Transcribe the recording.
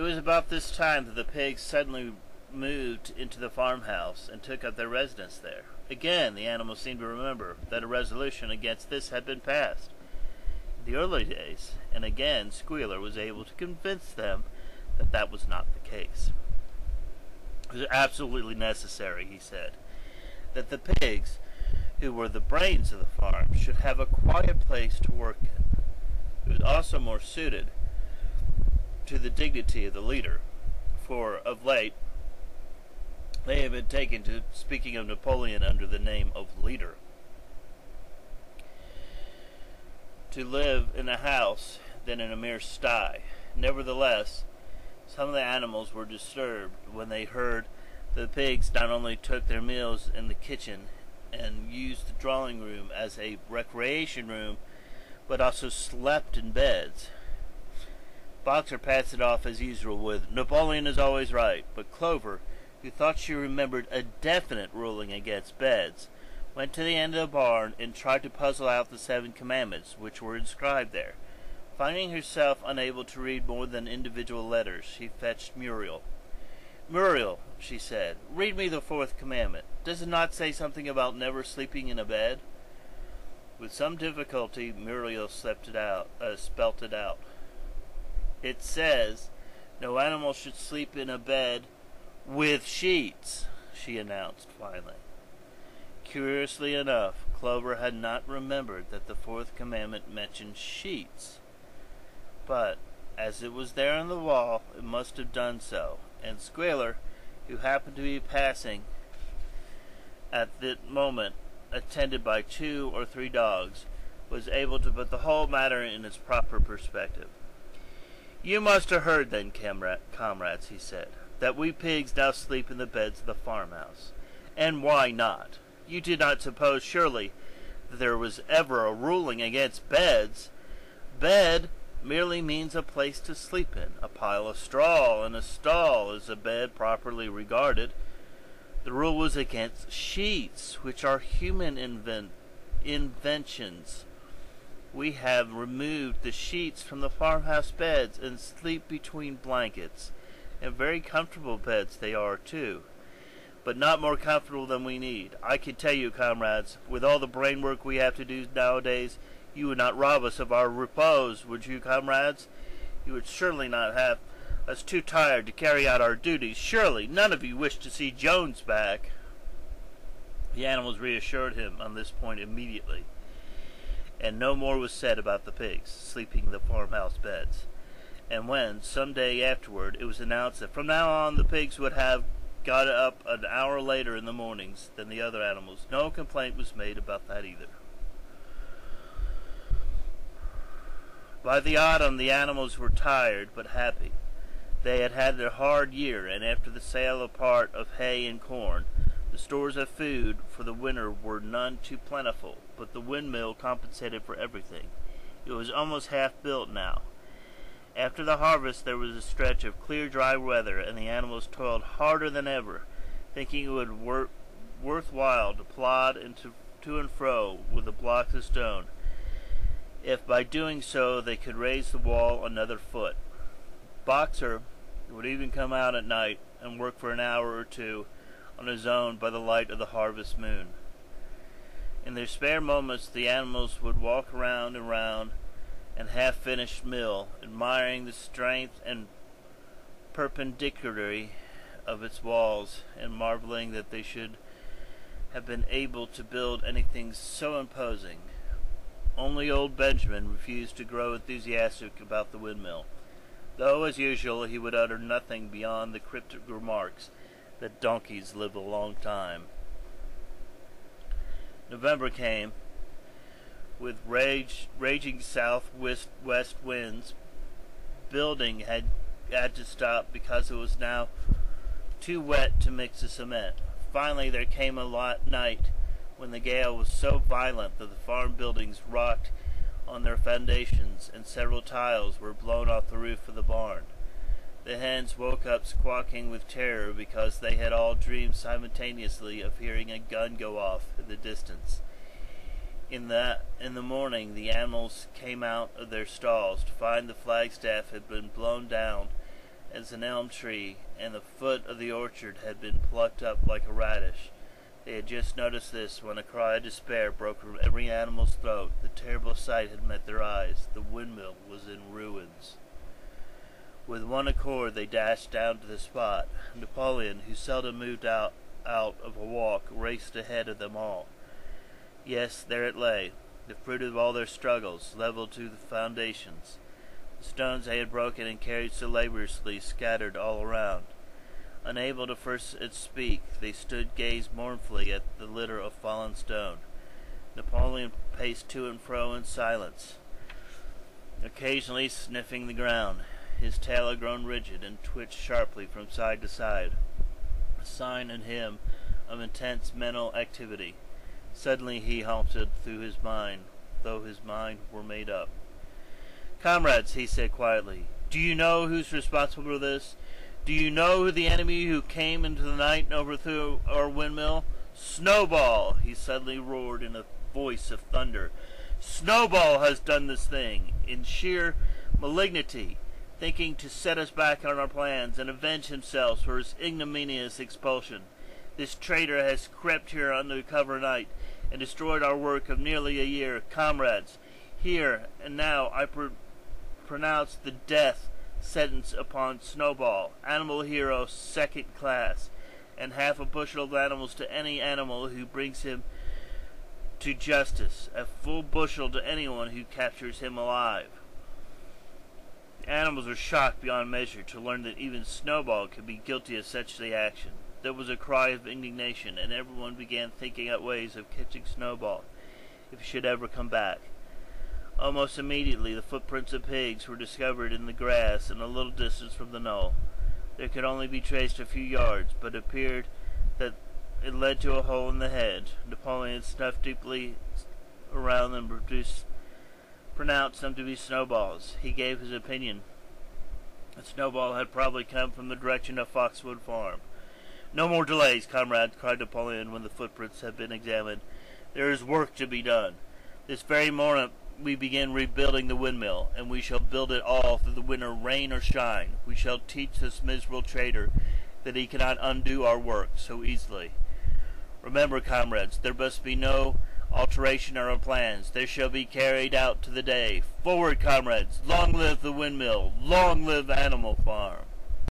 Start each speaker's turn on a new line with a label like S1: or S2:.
S1: was about this time that the pigs suddenly moved into the farmhouse and took up their residence there. Again, the animals seemed to remember that a resolution against this had been passed in the early days, and again Squealer was able to convince them that that was not the case. It was absolutely necessary, he said, that the pigs, who were the brains of the farm, should have a quiet place to work in. It was also more suited to the dignity of the leader, for of late they had been taken to speaking of Napoleon under the name of leader. To live in a house than in a mere sty. Nevertheless, some of the animals were disturbed when they heard the pigs not only took their meals in the kitchen and used the drawing room as a recreation room, but also slept in beds. Boxer passed it off as usual with, "Napoleon is always right," but Clover, who thought she remembered a definite ruling against beds, went to the end of the barn and tried to puzzle out the 7 commandments which were inscribed there. Finding herself unable to read more than individual letters, she fetched Muriel. "Muriel," she said, "read me the 4th commandment. Does it not say something about never sleeping in a bed?" With some difficulty, Muriel spelt it out. "It says, no animal should sleep in a bed with sheets," she announced finally. Curiously enough, Clover had not remembered that the 4th commandment mentioned sheets. But, as it was there on the wall, it must have done so, and Squealer, who happened to be passing at that moment, attended by 2 or 3 dogs, was able to put the whole matter in its proper perspective. "You must have heard then, comrades," he said, "that we pigs now sleep in the beds of the farmhouse. And why not? You did not suppose, surely, that there was ever a ruling against beds? Bed merely means a place to sleep in. A pile of straw in a stall is a bed properly regarded. The rule was against sheets, which are human inventions. We have removed the sheets from the farmhouse beds and sleep between blankets. And very comfortable beds they are, too. But not more comfortable than we need. I can tell you, comrades, with all the brain work we have to do nowadays, you would not rob us of our repose, would you, comrades? You would surely not have us too tired to carry out our duties. Surely none of you wish to see Jones back." The animals reassured him on this point immediately, and no more was said about the pigs sleeping in the farmhouse beds. And when, some day afterward, it was announced that from now on the pigs would have got up an hour later in the mornings than the other animals, no complaint was made about that either. By the autumn the animals were tired but happy. They had had their hard year, and after the sale of part of hay and corn, the stores of food for the winter were none too plentiful, but the windmill compensated for everything. It was almost half built now. After the harvest there was a stretch of clear, dry weather, and the animals toiled harder than ever, thinking it would worthwhile to plod to and fro with the blocks of stone, if by doing so they could raise the wall another foot. Boxer would even come out at night and work for an hour or 2 on his own by the light of the harvest moon. In their spare moments the animals would walk round and round an half-finished mill, admiring the strength and perpendicularity of its walls, and marveling that they should have been able to build anything so imposing. Only old Benjamin refused to grow enthusiastic about the windmill, though, as usual, he would utter nothing beyond the cryptic remarks that donkeys live a long time. November came, with raging south-west winds. Building had to stop because it was now too wet to mix the cement. Finally there came a night when the gale was so violent that the farm buildings rocked on their foundations, and several tiles were blown off the roof of the barn. The hens woke up squawking with terror because they had all dreamed simultaneously of hearing a gun go off in the distance. In the morning the animals came out of their stalls to find the flagstaff had been blown down as an elm tree, and the foot of the orchard had been plucked up like a radish. They had just noticed this when a cry of despair broke from every animal's throat. The terrible sight had met their eyes. The windmill was in ruins. With one accord they dashed down to the spot. Napoleon, who seldom moved out of a walk, raced ahead of them all. Yes, there it lay, the fruit of all their struggles, leveled to the foundations. The stones they had broken and carried so laboriously scattered all around. Unable to first speak, they stood gazed mournfully at the litter of fallen stone. Napoleon paced to and fro in silence, occasionally sniffing the ground. His tail had grown rigid and twitched sharply from side to side, a sign in him of intense mental activity. Suddenly he halted through his mind, though his mind were made up. "Comrades," he said quietly, "do you know who's responsible for this? Do you know who the enemy who came into the night and overthrew our windmill? Snowball!" he suddenly roared in a voice of thunder. "Snowball has done this thing, in sheer malignity, thinking to set us back on our plans and avenge himself for his ignominious expulsion. This traitor has crept here under cover night and destroyed our work of nearly a year. Comrades, here and now I pronounce the death sentence upon Snowball, animal hero second class, and half a bushel of animals to any animal who brings him to justice, a full bushel to anyone who captures him alive." The animals were shocked beyond measure to learn that even Snowball could be guilty of such an action. There was a cry of indignation, and everyone began thinking out ways of catching Snowball if he should ever come back. Almost immediately the footprints of pigs were discovered in the grass and a little distance from the knoll. They could only be traced a few yards, but it appeared that it led to a hole in the hedge. Napoleon snuffed deeply around and pronounced them to be Snowballs. He gave his opinion that Snowball had probably come from the direction of Foxwood Farm. "No more delays, comrades," cried Napoleon when the footprints had been examined. "There is work to be done. This very moment we begin rebuilding the windmill, and we shall build it all through the winter, rain or shine. We shall teach this miserable traitor that he cannot undo our work so easily. Remember, comrades, there must be no alteration in our plans. They shall be carried out to the day. Forward, comrades! Long live the windmill! Long live Animal Farm!"